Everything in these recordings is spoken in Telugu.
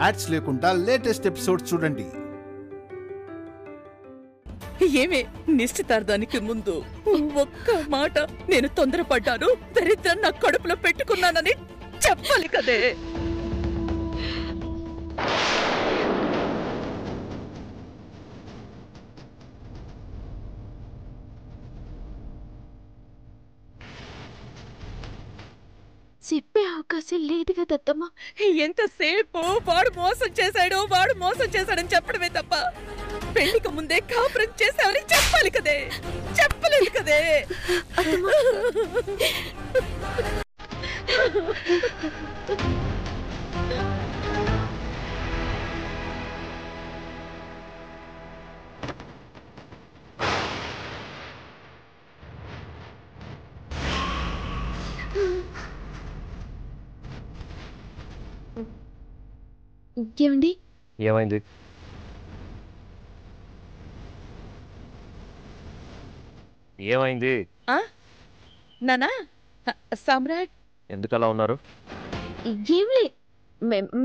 యాడ్స్ లేకుండా లేటెస్ట్ ఎపిసోడ్ చూడండి. ఏమే నిశ్చితార్థానికి ముందు ఒక్క మాట నేను తొందరపడ్డాను, దరిద్రం నా కడుపులో పెట్టుకున్నానని చెప్పాలి కదే. చెప్పే అవకాశం లేదు కదమ్మా. ఎంతసేపు వాడు మోసం చేశాడని చెప్పడమే తప్ప పెళ్లికి ముందే కాపురం చేశావని చెప్పాలి కదే. చెప్పలేదు కదే. ఏమండి? ఏమైంది? ఏమైంది? నానా సామ్రాట్ ఎందుకలా ఉన్నారు? ఏంలే,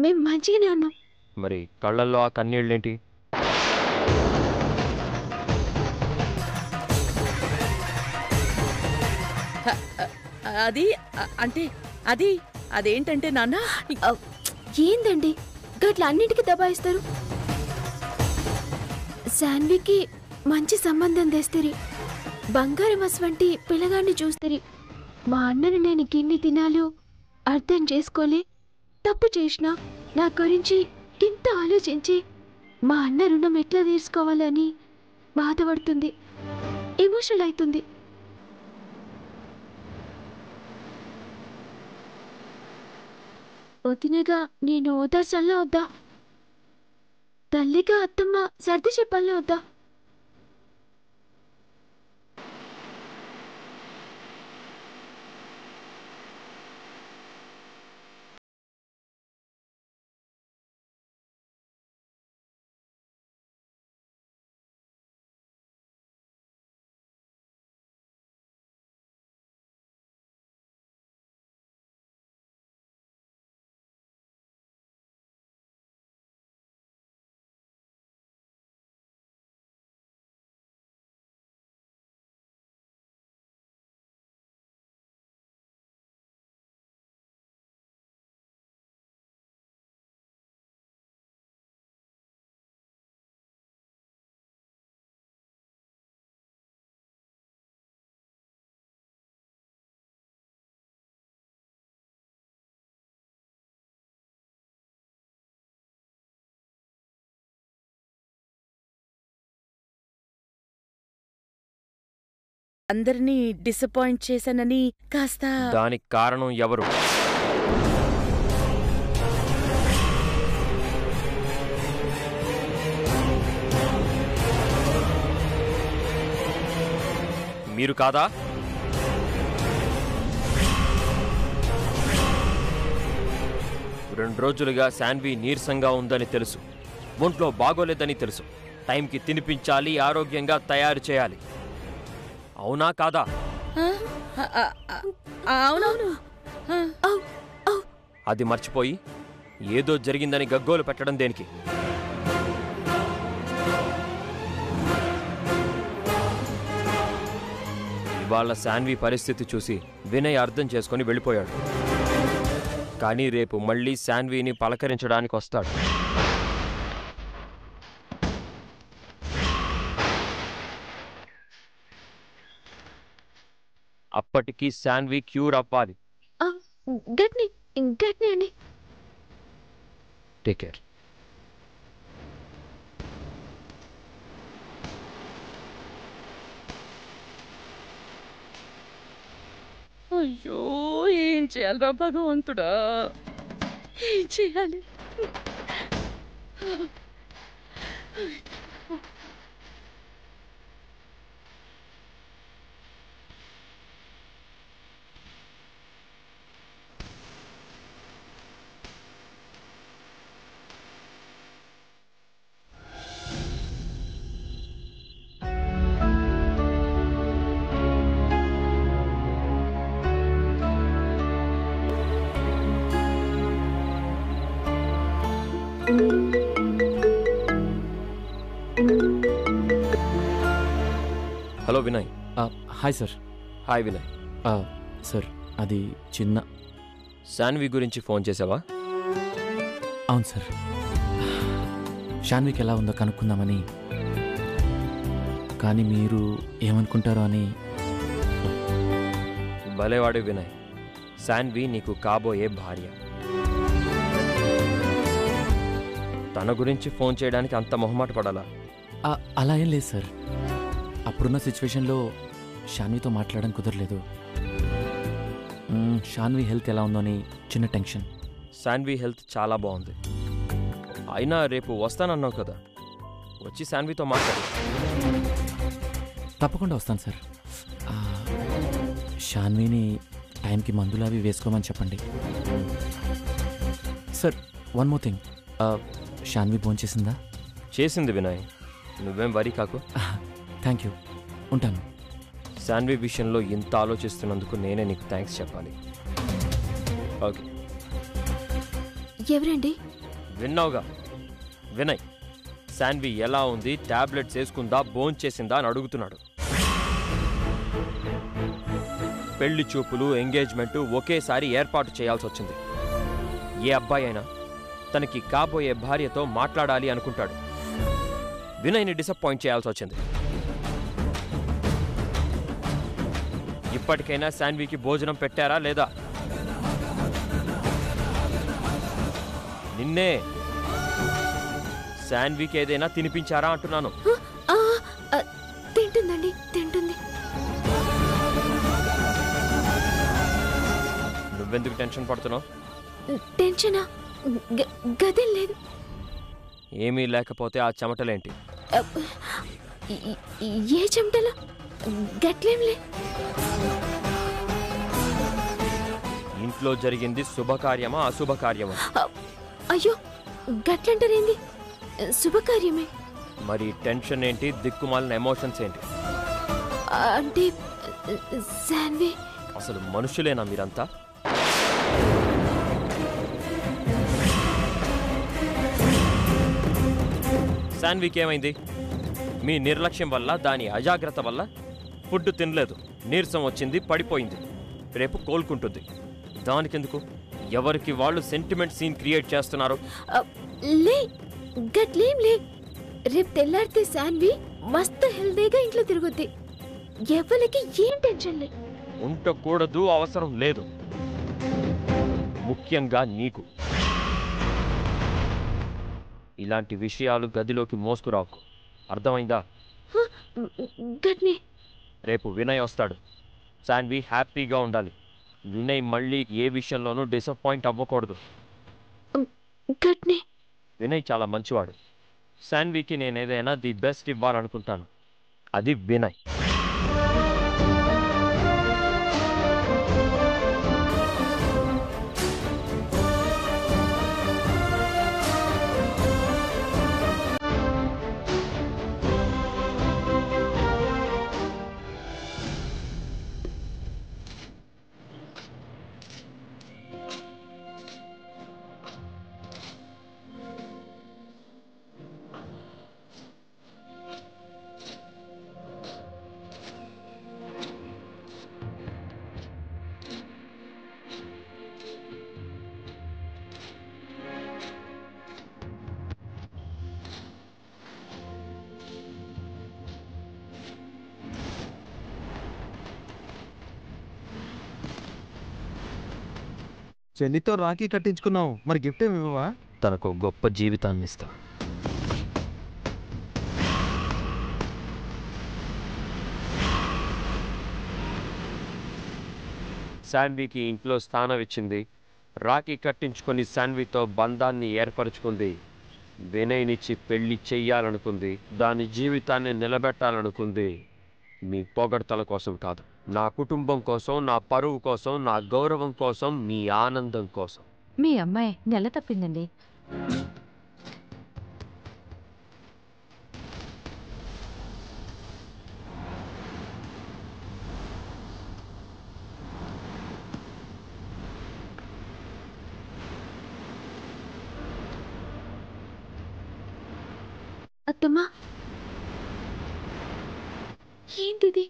మేము మంచిగానే ఉన్నాం. మరి కళ్ళల్లో ఆ కన్నీళ్ళేంటి? అది అంటే అదేంటంటే నాన్న, ఏందండి గట్ల అన్నిటికీ దబాయిస్తారు? శాన్వికి మంచి సంబంధం తెస్తారు, బంగారం వంటి పిల్లగాన్ని చూస్తారు. మా అన్నను నేను గిన్ని తినాలో అర్థం చేసుకోలే. తప్పు చేసినా నా గురించి ఇంత ఆలోచించి మా అన్న రుణం ఎట్లా తీర్చుకోవాలని బాధపడుతుంది, ఎమోషనల్ అవుతుంది. వదినగా నేను ఓదార్చాలా వద్దా? తల్లిగా అత్తమ్మ సర్ది చెప్పాలా వద్దా? అందరినీ డిసప్పాయింట్ చేశానని కాస్త. దానికి కారణం ఎవరు? మీరు కాదా? రెండు రోజులుగా శాన్వి నీరసంగా ఉందని తెలుసు, ఒంట్లో బాగోలేదని తెలుసు. టైంకి తినిపించాలి, ఆరోగ్యంగా తయారు చేయాలి. అవునా కాదా? అవునవును. అది మర్చిపోయి ఏదో జరిగిందని గగ్గోలు పెట్టడం దేనికి? ఇవాళ శాన్వి పరిస్థితి చూసి వినయ్ అర్థం చేసుకుని వెళ్ళిపోయాడు. కానీ రేపు మళ్ళీ శాన్విని పలకరించడానికి వస్తాడు. అప్పటికి శాన్వి క్యూర్ అవ్వాలి. గట్ని అండి. Take care. అయ్యో, ఏం చేయాలరా భగవంతుడా, ఏం చేయాలి? Hello Vinay. Hi sir. Hi Vinay. Sir అది చిన్న శాన్వి గురించి ఫోన్ చేసావా? అవును సార్, షాన్వికి ఎలా ఉందో కనుక్కుందామని. కానీ మీరు ఏమనుకుంటారో అని. భలేవాడు వినయ్. శాన్వి నీకు కాబోయే భార్య. తన గురించి ఫోన్ చేయడానికి అంత మొహమాట పడాలా? అలా ఏం లేదు సార్. అప్పుడున్న సిచ్యువేషన్లో షాన్వితో మాట్లాడడం కుదరలేదు. షాన్వి హెల్త్ ఎలా ఉందో అని చిన్న టెన్షన్. శాన్వి హెల్త్ చాలా బాగుంది. అయినా రేపు వస్తానన్నావు కదా, వచ్చి శాన్వితో మాట్లాడు. తప్పకుండా వస్తాను సార్. షాన్విని టైంకి మందులు అవి వేసుకోమని చెప్పండి sir. One more thing, Shanvi phone చేసిందా? చేసింది వినయ్, నువ్వేం వరీ కాకు. థ్యాంక్ యూ, ఉంటాను. శాన్వి విషయంలో ఇంత ఆలోచిస్తున్నందుకు నేనే నీకు థ్యాంక్స్ చెప్పాలి. ఓకే. ఎవరండి? విన్నావుగా వినయ్, శాన్వి ఎలా ఉంది, టాబ్లెట్స్ వేసుకుందా, భోంచేసిందా చేసిందా అని అడుగుతున్నాడు. పెళ్లి చూపులు, ఎంగేజ్మెంటు ఒకేసారి ఏర్పాటు చేయాల్సి వచ్చింది. ఏ అబ్బాయి అయినా తనకి కాబోయే భార్యతో మాట్లాడాలి అనుకుంటాడు. వినయ్ని డిసప్పాయింట్ చేయాల్సి వచ్చింది. ఇప్పటికైనా శాన్వికి భోజనం పెట్టారా లేదా? నిన్నే శాన్వికి ఏదైనా తినిపించారా అంటున్నాను. తింటుందండి, తింటుంది. నువ్వెందుకు టెన్షన్ పడుతున్నావు? టెన్షనా? గదేం లేదు. ఏమీ లేకపోతే ఆ చెమటలేంటి? ఏ చెమటలా? గట్లేంలే. ఇంట్లో జరిగింది శుభకార్యమా అశుభకార్యమా? అయ్యో, గట్లంటారేంది? శుభకార్యమే. మరి టెన్షన్ ఏంటి, దిక్కుమాలిన ఎమోషన్స్ ఏంటి? అంటే శాన్వి. అసలు మనుషులేనా మీరంతా? శాన్వికి ఏమైంది? మీ నిర్లక్ష్యం వల్ల, దాని అజాగ్రత్త వల్ల ఫుడ్ తినలేదు, నీరసం వచ్చింది, పడిపోయింది. రేపు కోలుకుంటుంది. దానికెందుకు ఎవరికి వాళ్ళు సెంటిమెంట్ సీన్ క్రియేట్ చేస్తున్నారు? లే, గట్లేం లే. రేపు తెల్లారితే శాన్వి మస్తు హెల్దీగా ఇంట్లో తిరుగుద్ది. ఎవరికి ఏం టెన్షన్ లే. ఉండకూడదు, అవసరం లేదు. ముఖ్యంగా నీకు ఇలాంటి విషయాలు గదిలోకి మోసుకురాకు. అర్థమైందా? గట్ని. రేపు వినయ్ వస్తాడు. శాన్వి హ్యాపీగా ఉండాలి. వినయ్ మళ్ళీ ఏ విషయంలోనూ డిసప్పాయింట్ అవ్వకూడదు. గట్ని. వినయ్ చాలా మంచివాడు. శాన్వికి నేనేదైనా ది బెస్ట్ ఇవ్వాలనుకుంటాను. అది వినయ్. చెల్లితో రాఖీ కట్టించుకున్నావు, మరి గిఫ్ట్ ఏమి ఇవ్వవా? తనకు గొప్ప జీవితాన్ని ఇస్తా. శాన్వికి ఇంట్లో స్థానం ఇచ్చింది. రాఖీ కట్టించుకొని శాన్వితో బంధాన్ని ఏర్పరచుకుంది. వినయ్నిచ్చి పెళ్లి చెయ్యాలనుకుంది. దాని జీవితాన్ని నిలబెట్టాలనుకుంది. మీ పొగడ్తల కోసం కాదు, నా కుటుంబం కోసం, నా పరువు కోసం, నా గౌరవం కోసం, మీ ఆనందం కోసం. మీ అమ్మాయి నెల తప్పిందండి. అత్తమ్మా, ఏంటిది?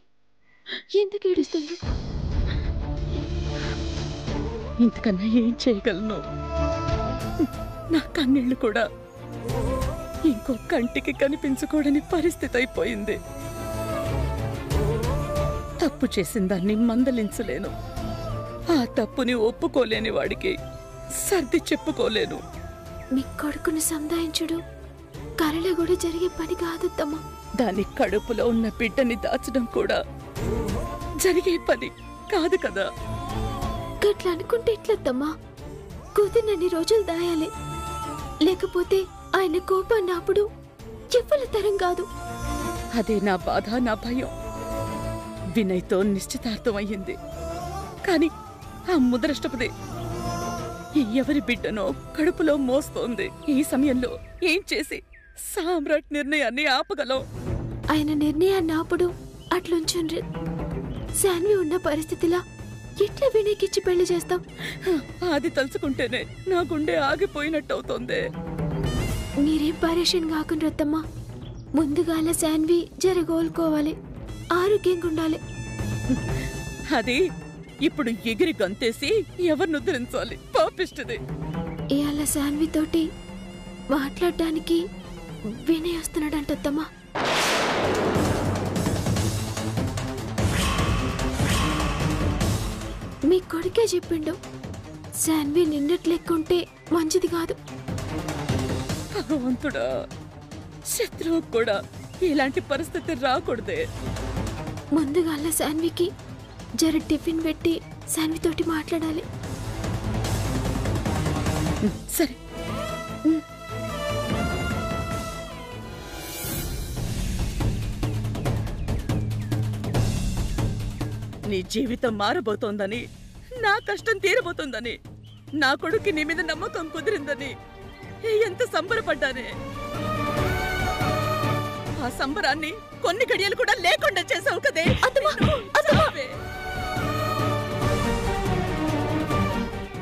ఎందుకు ఏడుస్తుంది? ఇంతకన్నా ఏం చేయగలను? నా కన్నీళ్లు కూడా ఇంకో కంటికి కనిపించకూడని పరిస్థితి అయిపోయింది. తప్పు చేసిన దాన్ని మందలించలేను, ఆ తప్పుని ఒప్పుకోలేని వాడికి సర్ది చెప్పుకోలేను. మీ కొడుకుని సంధాయించుడు కలలో కూడా జరిగే పని కాదత్తమ్మా. దాని కడుపులో ఉన్న బిడ్డని దాచడం కూడా జరిగే పని కాదు కదా. గట్లా అనుకుంటే ఎట్లత్తమ్మా? కుదిరినన్ని రోజులు దాయాలి, లేకపోతే ఆయన కోపాన్ని అప్పుడు చెప్పల తరం కాదు. అదే నా బాధ, నా భయం. వినయ్తో నిశ్చితార్థం అయ్యింది, కానీ ఆ ముదరష్టపదే ఎవరి బిడ్డనో కడుపులో మోస్తోంది. ఈ సమయంలో ఏం చేసి సామ్రాట్ నిర్ణయాన్ని ఆపగలం? ఆయన నిర్ణయాన్ని ఆపుడు అట్లుంచుండ్రి. శాన్వి ఉన్న పరిస్థితిలా ఎట్లా వినయ్కిచ్చి పెళ్లి చేస్తాం? అది తలుచుకుంటేనే నా గుండె ఆగిపోయినట్టవుతోంది. మీరేం పరేషన్ కాకుండా రత్తమ్మా. ముందుగాల శాన్వి జరగోలుకోవాలి, ఆరోగ్యంగా ఉండాలి. అది ఇప్పుడు ఎగిరి గంతేసి ఎవరిని ఉద్ధరించాలి? పాపిష్టిది. ఇవాళ శాన్వి తోటి మాట్లాడడానికి వినయ్ వస్తున్నాడంటమ్మా. మీ కొడుకే చెప్పిండు, శాన్వి నిన్నటి లెక్కుంటే మంచిది కాదు. భగవంతుడా, శత్రువు కూడా ఇలాంటి పరిస్థితి రాకూడదే. ముందుగాల శాన్వికి జర టిఫిన్ పెట్టి శాన్వి తోటి మాట్లాడాలి. సరే. నీ జీవితం మారబోతోందని, నా కష్టం తీరబోతోందని, నా కొడుక్కి నీ మీద నమ్మకం కుదిరిందని ఎంత సంబరపడ్డానే. ఆ సంబరాన్ని కొన్ని గడియలు కూడా లేకుండా చేసావు కదే.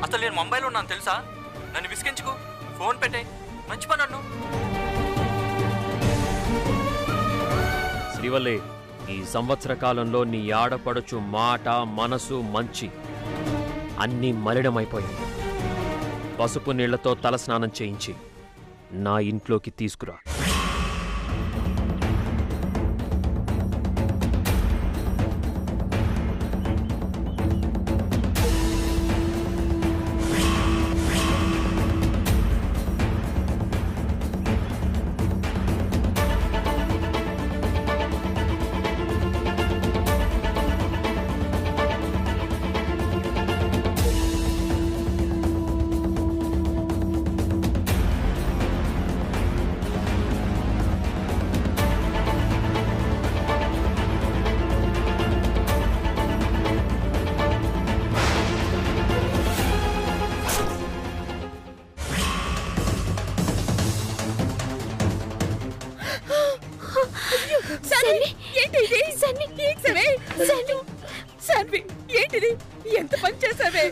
అసలు నేను ముంబైలో ఉన్నాను తెలుసా? నన్ను విసిగించుకో, ఫోన్ పెట్టే, మంచి పని అన్ను. శ్రీవల్లి, ఈ సంవత్సర కాలంలో నీ ఆడపడుచు మాట, మనసు, మంచి అన్నీ మలినమైపోయాయి. పసుపు నీళ్లతో తలస్నానం చేయించి నా ఇంట్లోకి తీసుకురా. ఏంటిది? ఎంత పని చేసావే?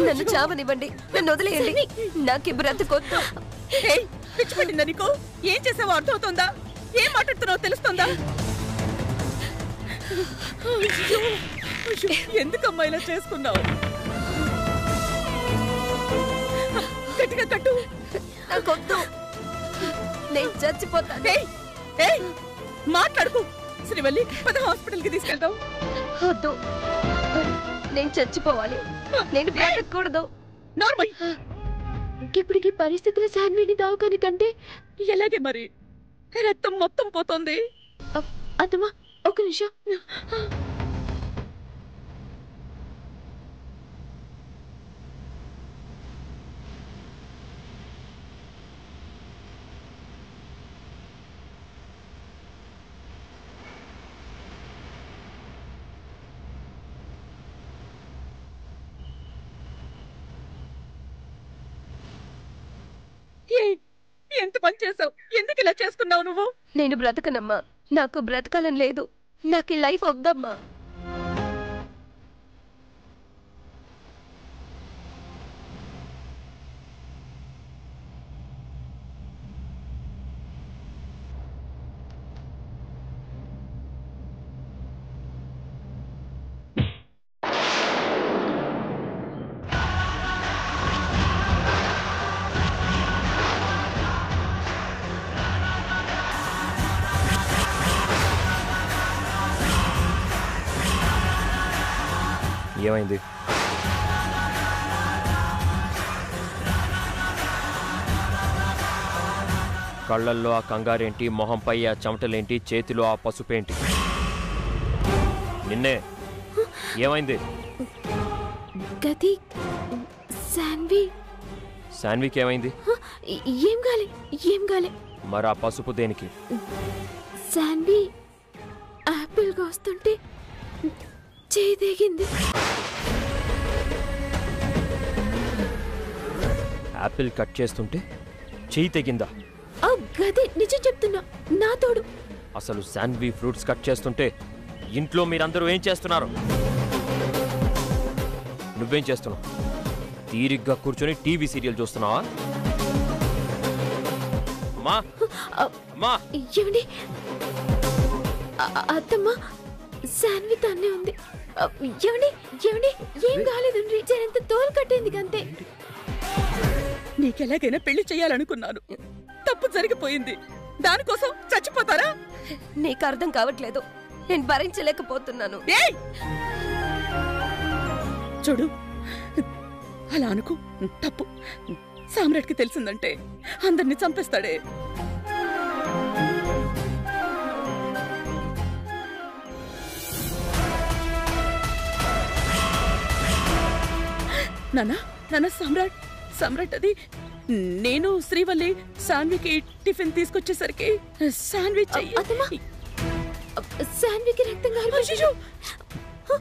నన్ను చావనివ్వండి, నన్ను వదిలేయండి. నాకు బ్రతుకొద్దు. పిచ్చి పట్టిందా నీకు? ఏం చేసావో అర్థమవుతుందా? ఏం మాట్లాడుతున్నావో తెలుస్తుందా? ఎందుకమ్మా ఇలా చేసుకున్నావు? గట్టిగా కట్టు. నాకొద్దు, నేను చచ్చిపోతాను. మాట్లాడుకు. శ్రీవల్లి, పద, హాస్పిటల్కి తీసుకెళ్తాం. వద్దు, నేను చచ్చిపోవాలి, నేను బ్రతకూడదు. నార్మల్. ఇప్పటికి పరిస్థితులు శాన్విని దావుకాని కంటే ఎలాగే మరి? రక్తం మొత్తం పోతుంది. అత్తమ్మా, ఒక నిమిషం. ఎంత పని చేసావు? ఎందుకు ఇలా చేసుకున్నావు నువ్వు? నేను బ్రతకనమ్మా, నాకు బ్రతకాలని లేదు. నాకు ఈ లైఫ్ వద్దమ్మా. ఏమైంది? కళ్ళల్లో ఆ కంగారేంటి, మొహంపై ఆ చెమటలేంటి, చేతిలో ఆ పసుపేంటి? నిన్నే ఏమైంది? గది శాన్వి. శాన్వికి ఏమైంది? ఏం గాలే. మరి ఆ పసుపు దేనికి? శాన్వి యాపిల్ కోస్తుంటే చేయి తెగింది. యాపిల్ కట్ చేస్తుంటే చెయ్యి తెగిందా? గది నిజం చెప్తున్నా, నా తోడు. అసలు శాన్వి ఫ్రూట్స్ కట్ చేస్తుంటే ఇంట్లో మీరందరూ ఏం చేస్తున్నారు? నువ్వేం చేస్తున్నావు? తీరిగ్గా కూర్చొని టీవీ సీరియల్ చూస్తున్నావా? అమ్మా అమ్మా, ఏమండి? అత్తమ్మ, శాన్వి తన్నే ఉంది. ఏమండి ఏమండి? ఏం కాలేదండి, జరంత తోలు కట్టింది అంతే. నీకెలాగైనా పెళ్లి చేయాలనుకున్నాను, తప్పు జరిగిపోయింది. దానికోసం చచ్చిపోతారా? నీకు అర్థం కావట్లేదు, నేను భరించలేకపోతున్నాను. ఏయ్! చూడు, అలా అనుకో, తప్పు. సామ్రాట్కి తెలిసిందంటే అందరినీ చంపేస్తాడే. నాన్న, సమ్రాట్ అది నేను శ్రీవల్లి శాన్వికి టిఫిన్ తీసుకొచ్చేసరికి శాండ్విచ్ శాన్వికి రక్తం కారిపోయింది.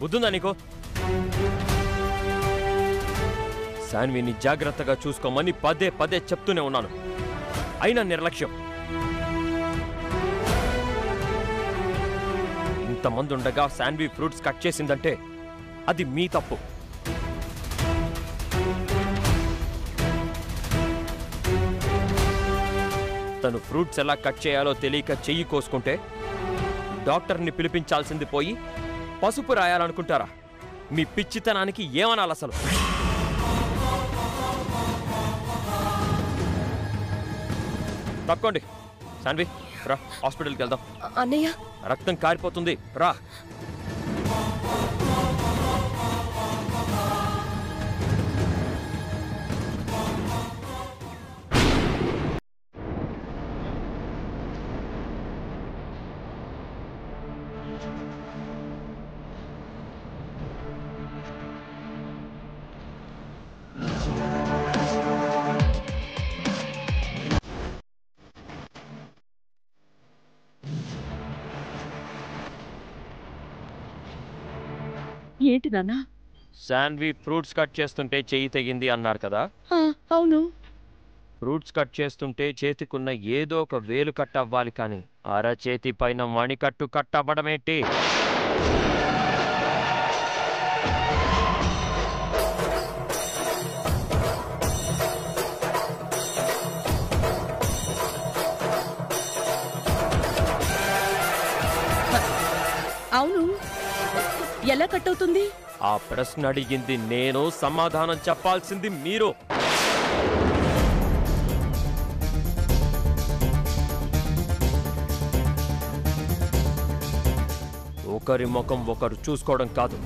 బుద్ధుందా నీకు? శాన్విని జాగ్రత్తగా చూసుకోమని పదే పదే చెప్తూనే ఉన్నాను, అయినా నిర్లక్ష్యం. ఇంతమంది ఉండగా శాన్వి ఫ్రూట్స్ కట్ చేసిందంటే అది మీ తప్పు. తను ఫ్రూట్స్ ఎలా కట్ చేయాలో తెలియక చెయ్యి కోసుకుంటే డాక్టర్ని పిలిపించాల్సింది పోయి పసుపు రాయాలనుకుంటారా? మీ పిచ్చితనానికి ఏమనాలి అసలు? తక్కోండి. శాన్వి రా, హాస్పిటల్కి వెళ్దాం. అన్నయ్య, రక్తం కారిపోతుంది, రా. ఏంటి నాన్న? శాన్వి ఫ్రూట్స్ కట్ చేస్తుంటే చెయ్యి తెగింది అన్నారు కదా? అవును. ఫ్రూట్స్ కట్ చేస్తుంటే చేతికున్న ఏదో ఒక వేలు కట్ అవ్వాలి, కానీ అరచేతి పైన మణికట్టు కట్ అవ్వడమేంటి? అవును, ఎలా కట్ అవుతుంది? ఆ ప్రశ్న అడిగింది నేను, సమాధానం చెప్పాల్సింది మీరు. ఒకరి ముఖం ఒకరు చూసుకోవడం కాదు,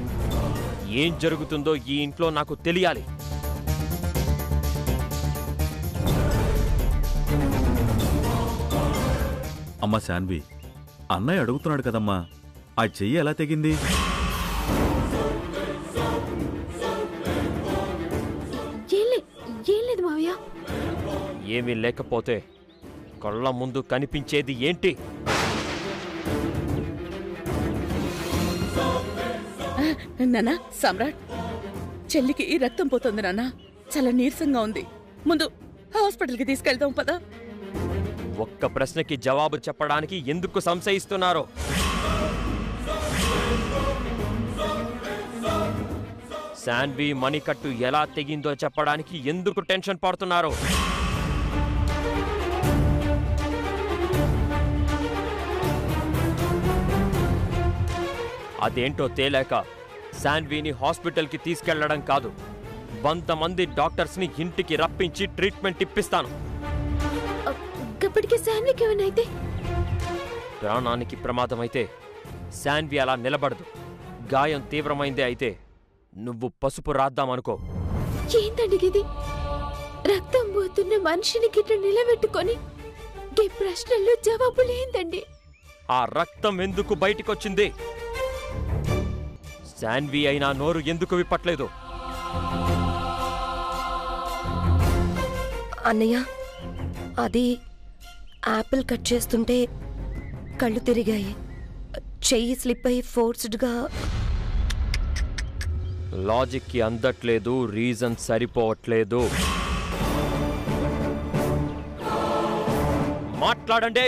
ఏం జరుగుతుందో ఈ ఇంట్లో నాకు తెలియాలి. అమ్మా శాన్వి, అన్నయ్య అడుగుతున్నాడు కదమ్మా, ఆ చెయ్యి ఎలా తెగింది? ఏం లేదు మావయ్య. ఏమీ లేకపోతే కళ్ళ ముందు కనిపించేది ఏంటి? నాన్న, సమ్రాట్, చెల్లికి రక్తం పోతుంది నాన్న, చాలా నీరసంగా ఉంది. ముందు హాస్పిటల్కి తీసుకెళ్దాం పదా. ఒక్క ప్రశ్నకి జవాబు చెప్పడానికి ఎందుకు సంశయిస్తున్నారు? శాన్వి మణికట్టు ఎలా తెగిందో చెప్పడానికి ఎందుకు టెన్షన్ పడుతున్నారు? అదేంటో తేలాక శాన్విని హాస్పిటల్కి తీసుకెళ్లడం కాదు, 100 మంది డాక్టర్స్ని ఇంటికి రప్పించి ట్రీట్మెంట్ ఇప్పిస్తాను. అప్పటికే శాన్వికి ఏమైనా ప్రాణానికి ప్రమాదమైతే శాన్వి అలా నిలబడదు. గాయం తీవ్రమైందే అయితే నువ్వు పసుపు రాద్దామనుకో. ఏంటండి ఇది? రక్తం పోతున్న మనిషిని గిట్ల నిలబెట్టుకొని ఈ ప్రశ్నలు జవాబులు ఏందండి? ఆ రక్తం ఎందుకు బయటికొచ్చింది? శాన్వి అయినా నోరు ఎందుకు విప్పట్లేదు? అన్నయ్య, అది యాపిల్ కట్ చేస్తుంటే కళ్ళు తిరిగాయి. చెయ్యి స్లిప్ అయి ఫోర్స్డ్గా. లాజిక్కి అందట్లేదు, రీజన్ సరిపోవట్లేదు. మాట్లాడండి.